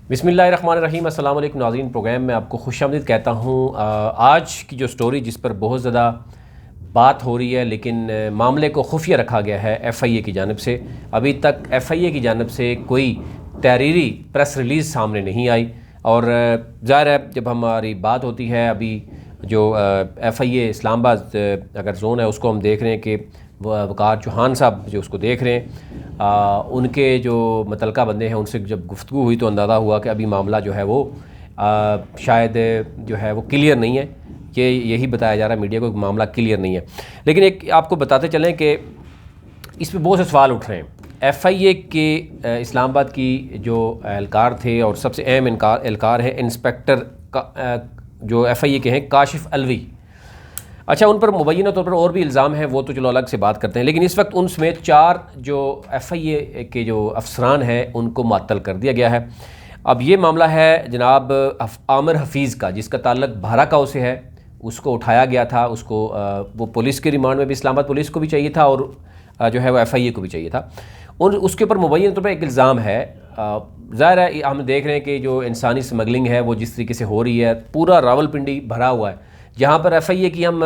बिस्मिल्लाहिर्रहमानिर्रहीम। अस्सलाम वालेकुम नाज़रीन, प्रोग्राम में आपको खुशामदीद कहता हूँ। आज की जो स्टोरी जिस पर बहुत ज़्यादा बात हो रही है, लेकिन मामले को खुफिया रखा गया है FIA की जानिब से। अभी तक FIA की जानिब से कोई तहरीरी प्रेस रिलीज़ सामने नहीं आई। और ज़ाहिर है जब हमारी बात होती है, अभी जो FIA इस्लामाबाद अगर जोन है उसको हम देख रहे हैं कि वकार चौहान साहब जो उसको देख रहे हैं, उनके जो मुतलका बंदे हैं उनसे जब गुफ्तगू हुई तो अंदाज़ा हुआ कि अभी मामला जो है वो शायद जो है वो क्लियर नहीं है। कि यही बताया जा रहा है मीडिया को, मामला क्लियर नहीं है। लेकिन एक आपको बताते चलें कि इस पर बहुत से सवाल उठ रहे हैं। FIA के इस्लामाबाद की जो एहलकार थे और सबसे अहम एहलकार हैं इंस्पेक्टर का जो FIA के हैं काशिफ अलवी। अच्छा, उन पर मुबैना तौर पर और भी इल्ज़ाम है, वो तो चलो अलग से बात करते हैं। लेकिन इस वक्त उन समेत 4 जो FIA के जो अफसरान हैं उनको मुअत्तल कर दिया गया है। अब ये मामला है जनाब आमिरहफीज़ का, जिसका ताल्लुक भारकाओ से है। उसको उठाया गया था, उसको वो पुलिस के रिमांड में भी इस्लामाबाद पुलिस को भी चाहिए था और जो है वो FIA को भी चाहिए था। और उसके ऊपर मुबैना तौर पर एक इल्ज़ाम है। ज़ाहिर है हम देख रहे हैं कि जो इंसानी स्मगलिंग है वो जिस तरीके से हो रही है, पूरा रावलपिंडी भरा हुआ है। जहाँ पर FIA की हम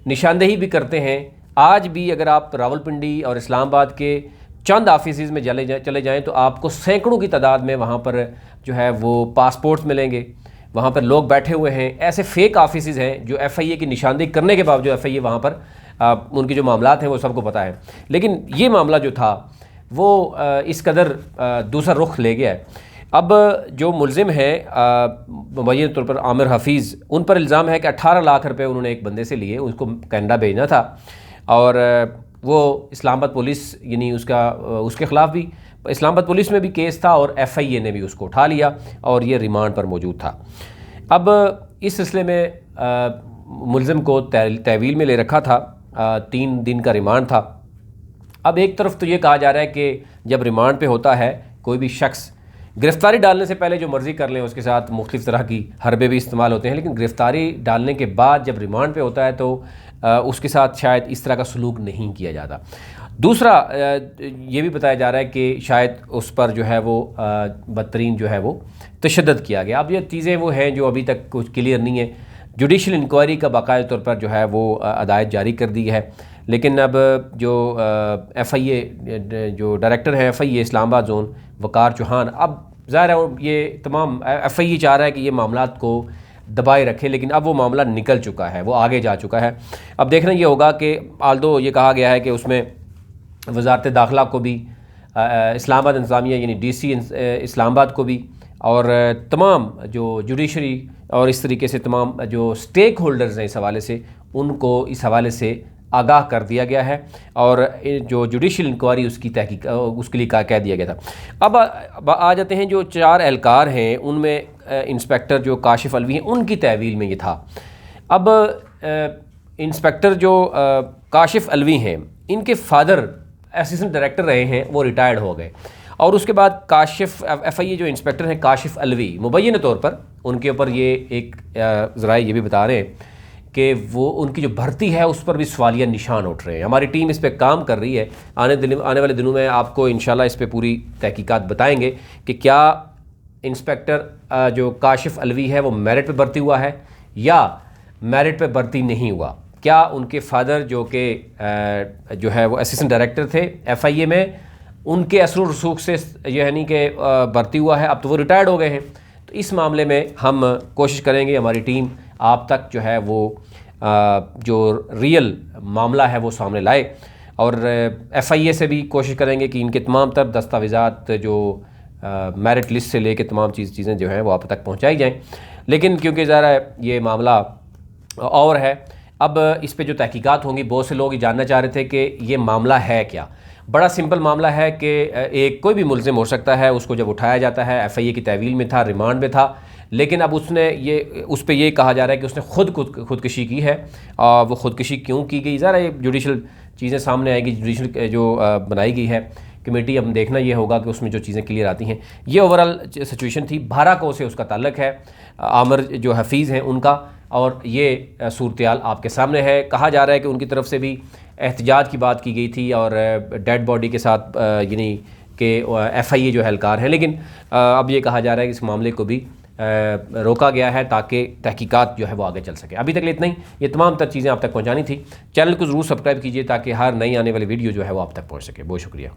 निशानदेही भी करते हैं, आज भी अगर आप रावलपिंडी और इस्लामाबाद के चंद ऑफिस में चले जाएँ तो आपको सैकड़ों की तादाद में वहाँ पर जो है वो पासपोर्ट्स मिलेंगे। वहाँ पर लोग बैठे हुए हैं, ऐसे फेक ऑफिस हैं जो FIA की निशानदेही करने के बावजूद FIA वहाँ पर उनके जो मामलात हैं वो सबको पता है। लेकिन ये मामला जो था वो इस कदर दूसरा रुख ले गया है। अब जो मुलजिम है मुबैना तौर पर आमिरहफीज़, उन पर इल्ज़ाम है कि 18 लाख रुपए उन्होंने एक बंदे से लिए, उसको कनाडा भेजना था। और वो इस्लामाबाद पुलिस यानी उसके ख़िलाफ़ भी इस्लामाबाद पुलिस में भी केस था और FIA ने भी उसको उठा लिया और ये रिमांड पर मौजूद था। अब इस सिलसिले में मुलजिम को तहवील में ले रखा था, 3 दिन का रिमांड था। अब एक तरफ तो ये कहा जा रहा है कि जब रिमांड पे होता है कोई भी शख्स, गिरफ़्तारी डालने से पहले जो मर्ज़ी कर लें, उसके साथ मुख्तलिफ़ तरह की हरबे भी इस्तेमाल होते हैं, लेकिन गिरफ़्तारी डालने के बाद जब रिमांड पे होता है तो उसके साथ शायद इस तरह का सलूक नहीं किया जाता। दूसरा ये भी बताया जा रहा है कि शायद उस पर जो है वो बदतरीन जो है वो तशद्दुद किया गया। अब ये चीज़ें वो हैं जो अभी तक कुछ क्लियर नहीं है। जुडिशल इंक्वायरी का बाकायदा तौर पर जो है वो अदायत जारी कर दी है। लेकिन अब जो FIA जो डायरेक्टर हैं FIA इस्लामाबाद जोन वकार चौहान, अब ज़ाहिर है ये तमाम FIA चाह रहा है कि ये मामलात को दबाए रखे, लेकिन अब वो मामला निकल चुका है, वो आगे जा चुका है। अब देखना ये होगा कि आल्दो ये कहा गया है कि उसमें वज़ारत दाखिला को भी, इस्लामाबाद इंतज़ामिया यानी DC इस्लामाबाद को भी, और तमाम जो जुडिशरी और इस तरीके से तमाम जो स्टेक होल्डर्स हैं इस हवाले से, उनको इस हवाले से आगाह कर दिया गया है। और जो जुडिशल इंक्वायरी उसकी तहकीक उसके लिए कह दिया गया था। अब आ जाते हैं जो 4 एहलकार हैं, उनमें इंस्पेक्टर जो काशिफ अलवी हैं उनकी तहवील में ये था। अब इंस्पेक्टर जो काशिफ अलवी हैं, इनके फादर असिस्टेंट डायरेक्टर रहे हैं, वो रिटायर्ड हो गए। और उसके बाद FIA जो इंस्पेक्टर हैं काशिफ अलवी, मुबैना तौर पर उनके ऊपर ये एक ज़राए ये भी बता रहे हैं कि वो उनकी जो भर्ती है उस पर भी सवालिया निशान उठ रहे हैं। हमारी टीम इस पर काम कर रही है, आने वाले दिनों में आपको इंशाल्लाह इस पर पूरी तहकीकात बताएंगे कि क्या इंस्पेक्टर जो काशिफ अलवी है वो मेरिट पे भर्ती हुआ है या मेरिट पे भर्ती नहीं हुआ। क्या उनके फादर जो कि जो है वो असिस्टेंट डायरेक्टर थे FIA में, उनके असर रसूख से यानी कि भर्ती हुआ है, अब तो वो रिटायर्ड हो गए हैं। तो इस मामले में हम कोशिश करेंगे, हमारी टीम आप तक जो है वो जो रियल मामला है वो सामने लाए। और FIA से भी कोशिश करेंगे कि इनके तमाम तर दस्तावेज़ात जो मेरिट लिस्ट से लेके तमाम चीज़ें जो हैं वो आप तक पहुँचाई जाएँ। लेकिन क्योंकि ज़रा ये मामला और है, अब इस पे जो तहकीकात होंगी, बहुत से लोग ये जानना चाह रहे थे कि ये मामला है क्या। बड़ा सिंपल मामला है कि एक कोई भी मुलजिम हो सकता है, उसको जब उठाया जाता है FIA की तहवील में था, रिमांड में था, लेकिन अब उस पर ये कहा जा रहा है कि उसने खुदकशी की है। वो खुदकशी क्यों की गई, ज़रा ये जुडिशल चीज़ें सामने आएगी। जुडिशल जो बनाई गई है कमेटी, अब देखना ये होगा कि उसमें जो चीज़ें क्लियर आती हैं। ये ओवरऑल सिचुएशन थी। भारकाओ से उसका ताल्लुक है, आमिर जो हफीज़ हैं उनका, और ये सूरत-ए-हाल आपके सामने है। कहा जा रहा है कि उनकी तरफ से भी एहतजाज की बात की गई थी और डेड बॉडी के साथ यानी कि FIA जो है अहलकार हैं, लेकिन अब ये कहा जा रहा है कि इस मामले को भी रोका गया है ताकि तहकीकात जो है वो आगे चल सके। अभी तक के लिए इतना ही। ये तमाम तर चीज़ें आप तक पहुँचानी थी। चैनल को ज़रूर सब्सक्राइब कीजिए ताकि हर नई आने वाली वीडियो जो है वो आप तक पहुँच सके। बहुत शुक्रिया।